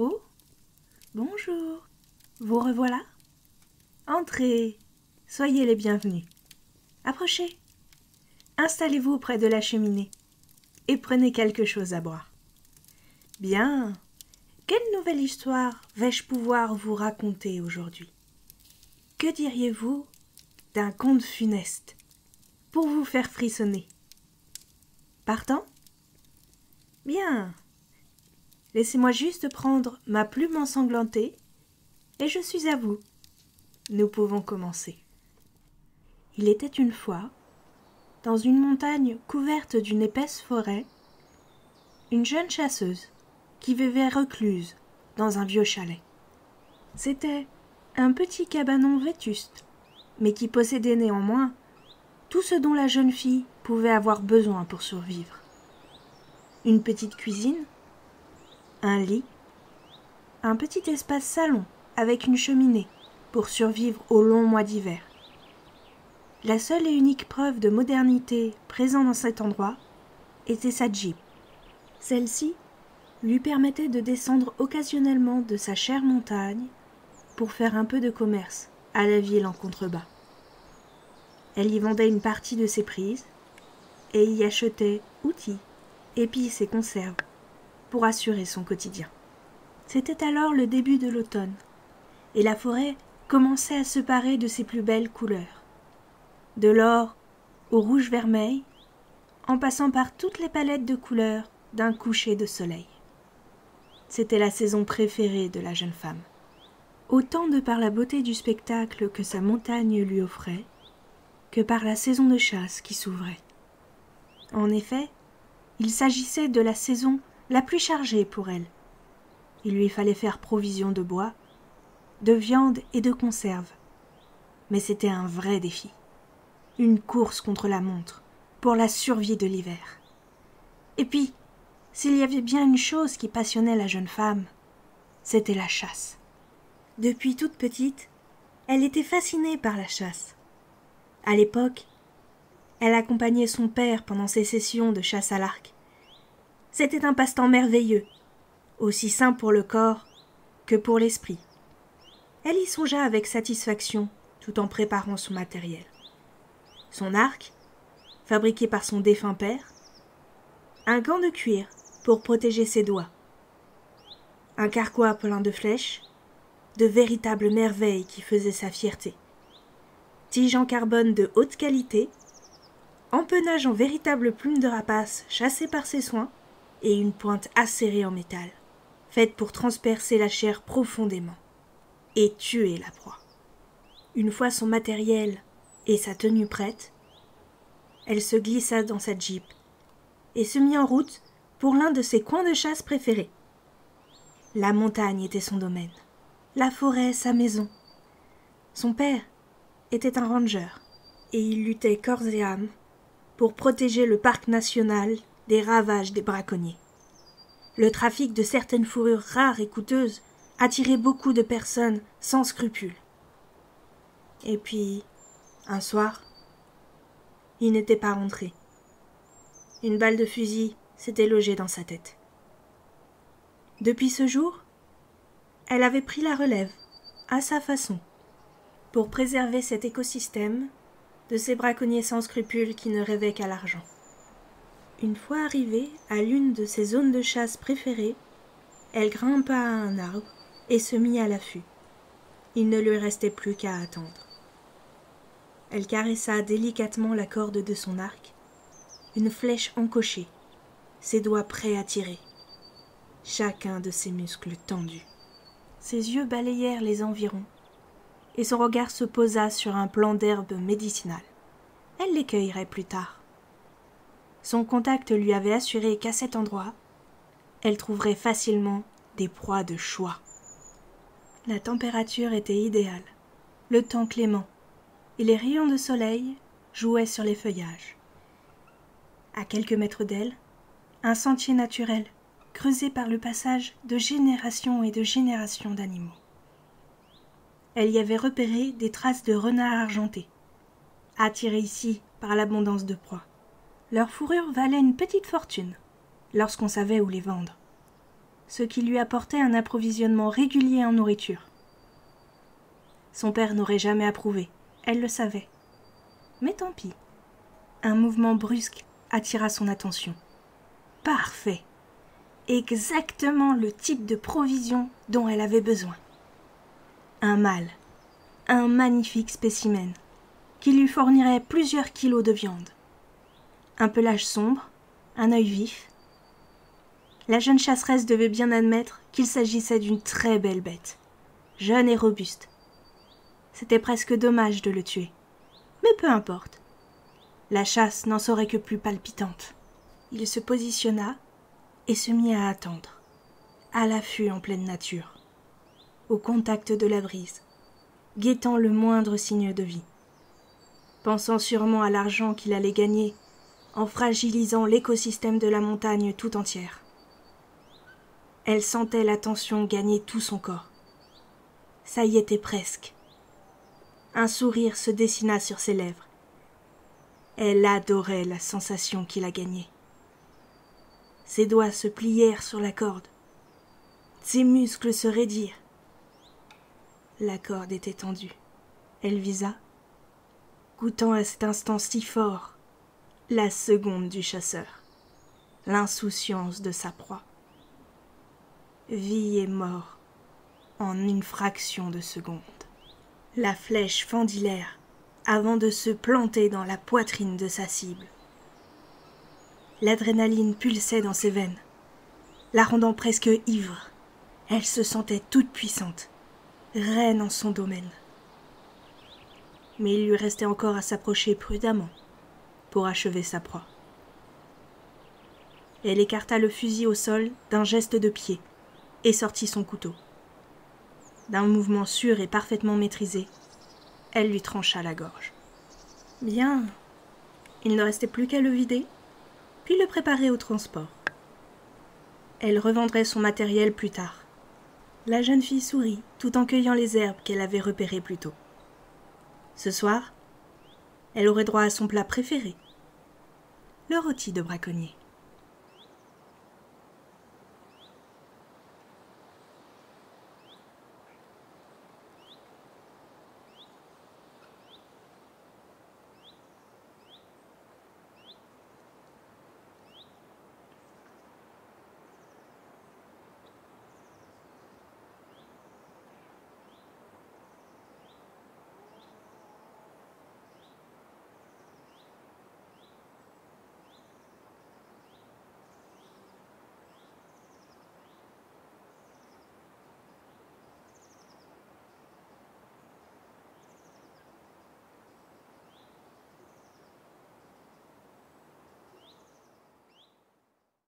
Oh, bonjour, vous revoilà? Entrez, soyez les bienvenus. Approchez, installez-vous près de la cheminée et prenez quelque chose à boire. Bien, quelle nouvelle histoire vais-je pouvoir vous raconter aujourd'hui? Que diriez-vous d'un conte funeste pour vous faire frissonner? Partant? Bien. Laissez-moi juste prendre ma plume ensanglantée et je suis à vous. Nous pouvons commencer. Il était une fois, dans une montagne couverte d'une épaisse forêt, une jeune chasseuse qui vivait recluse dans un vieux chalet. C'était un petit cabanon vétuste, mais qui possédait néanmoins tout ce dont la jeune fille pouvait avoir besoin pour survivre. Une petite cuisine, un lit, un petit espace salon avec une cheminée pour survivre aux longs mois d'hiver. La seule et unique preuve de modernité présente dans cet endroit était sa Jeep. Celle-ci lui permettait de descendre occasionnellement de sa chère montagne pour faire un peu de commerce à la ville en contrebas. Elle y vendait une partie de ses prises et y achetait outils, épices et conserves pour assurer son quotidien. C'était alors le début de l'automne et la forêt commençait à se parer de ses plus belles couleurs. De l'or au rouge-vermeil, en passant par toutes les palettes de couleurs d'un coucher de soleil. C'était la saison préférée de la jeune femme. Autant de par la beauté du spectacle que sa montagne lui offrait, que par la saison de chasse qui s'ouvrait. En effet, il s'agissait de la saison la plus chargée pour elle. Il lui fallait faire provision de bois, de viande et de conserves. Mais c'était un vrai défi. Une course contre la montre, pour la survie de l'hiver. Et puis, s'il y avait bien une chose qui passionnait la jeune femme, c'était la chasse. Depuis toute petite, elle était fascinée par la chasse. À l'époque, elle accompagnait son père pendant ses sessions de chasse à l'arc. C'était un passe-temps merveilleux, aussi sain pour le corps que pour l'esprit. Elle y songea avec satisfaction tout en préparant son matériel. Son arc, fabriqué par son défunt père, un gant de cuir pour protéger ses doigts, un carquois plein de flèches, de véritables merveilles qui faisaient sa fierté, tige en carbone de haute qualité, empennage en véritable plume de rapace chassée par ses soins et une pointe acérée en métal, faite pour transpercer la chair profondément et tuer la proie. Une fois son matériel et sa tenue prête, elle se glissa dans sa Jeep et se mit en route pour l'un de ses coins de chasse préférés. La montagne était son domaine, la forêt sa maison. Son père était un ranger et il luttait corps et âme pour protéger le parc national des ravages des braconniers. Le trafic de certaines fourrures rares et coûteuses attirait beaucoup de personnes sans scrupules. Et puis, un soir, il n'était pas rentré. Une balle de fusil s'était logée dans sa tête. Depuis ce jour, elle avait pris la relève, à sa façon, pour préserver cet écosystème de ces braconniers sans scrupules qui ne rêvaient qu'à l'argent. Une fois arrivée à l'une de ses zones de chasse préférées, elle grimpa à un arbre et se mit à l'affût. Il ne lui restait plus qu'à attendre. Elle caressa délicatement la corde de son arc, une flèche encochée, ses doigts prêts à tirer, chacun de ses muscles tendus. Ses yeux balayèrent les environs, et son regard se posa sur un plant d'herbe médicinale. Elle les cueillerait plus tard. Son contact lui avait assuré qu'à cet endroit, elle trouverait facilement des proies de choix. La température était idéale, le temps clément, et les rayons de soleil jouaient sur les feuillages. À quelques mètres d'elle, un sentier naturel, creusé par le passage de générations et de générations d'animaux. Elle y avait repéré des traces de renards argentés, attirés ici par l'abondance de proies. Leur fourrure valait une petite fortune, lorsqu'on savait où les vendre. ce qui lui apportait un approvisionnement régulier en nourriture. Son père n'aurait jamais approuvé, elle le savait. Mais tant pis. Un mouvement brusque attira son attention. Parfait. Exactement le type de provision dont elle avait besoin. Un mâle, un magnifique spécimen, qui lui fournirait plusieurs kilos de viande. Un pelage sombre, un œil vif. La jeune chasseresse devait bien admettre qu'il s'agissait d'une très belle bête, jeune et robuste. C'était presque dommage de le tuer, mais peu importe. La chasse n'en serait que plus palpitante. Il se positionna et se mit à attendre, à l'affût en pleine nature, au contact de la brise, guettant le moindre signe de vie, pensant sûrement à l'argent qu'il allait gagner en fragilisant l'écosystème de la montagne tout entière. Elle sentait la tension gagner tout son corps. Ça y était presque. Un sourire se dessina sur ses lèvres. Elle adorait la sensation qu'il a gagnée. Ses doigts se plièrent sur la corde. Ses muscles se raidirent. La corde était tendue. Elle visa, goûtant à cet instant si fort la seconde du chasseur, l'insouciance de sa proie. Vie et mort en une fraction de seconde. La flèche fendit l'air avant de se planter dans la poitrine de sa cible. L'adrénaline pulsait dans ses veines, la rendant presque ivre. Elle se sentait toute puissante, reine en son domaine. Mais il lui restait encore à s'approcher prudemment pour achever sa proie. Elle écarta le fusil au sol d'un geste de pied et sortit son couteau. D'un mouvement sûr et parfaitement maîtrisé, elle lui trancha la gorge. Bien, il ne restait plus qu'à le vider, puis le préparer au transport. Elle revendrait son matériel plus tard. La jeune fille sourit tout en cueillant les herbes qu'elle avait repérées plus tôt. Ce soir, elle aurait droit à son plat préféré, le rôti de braconnier.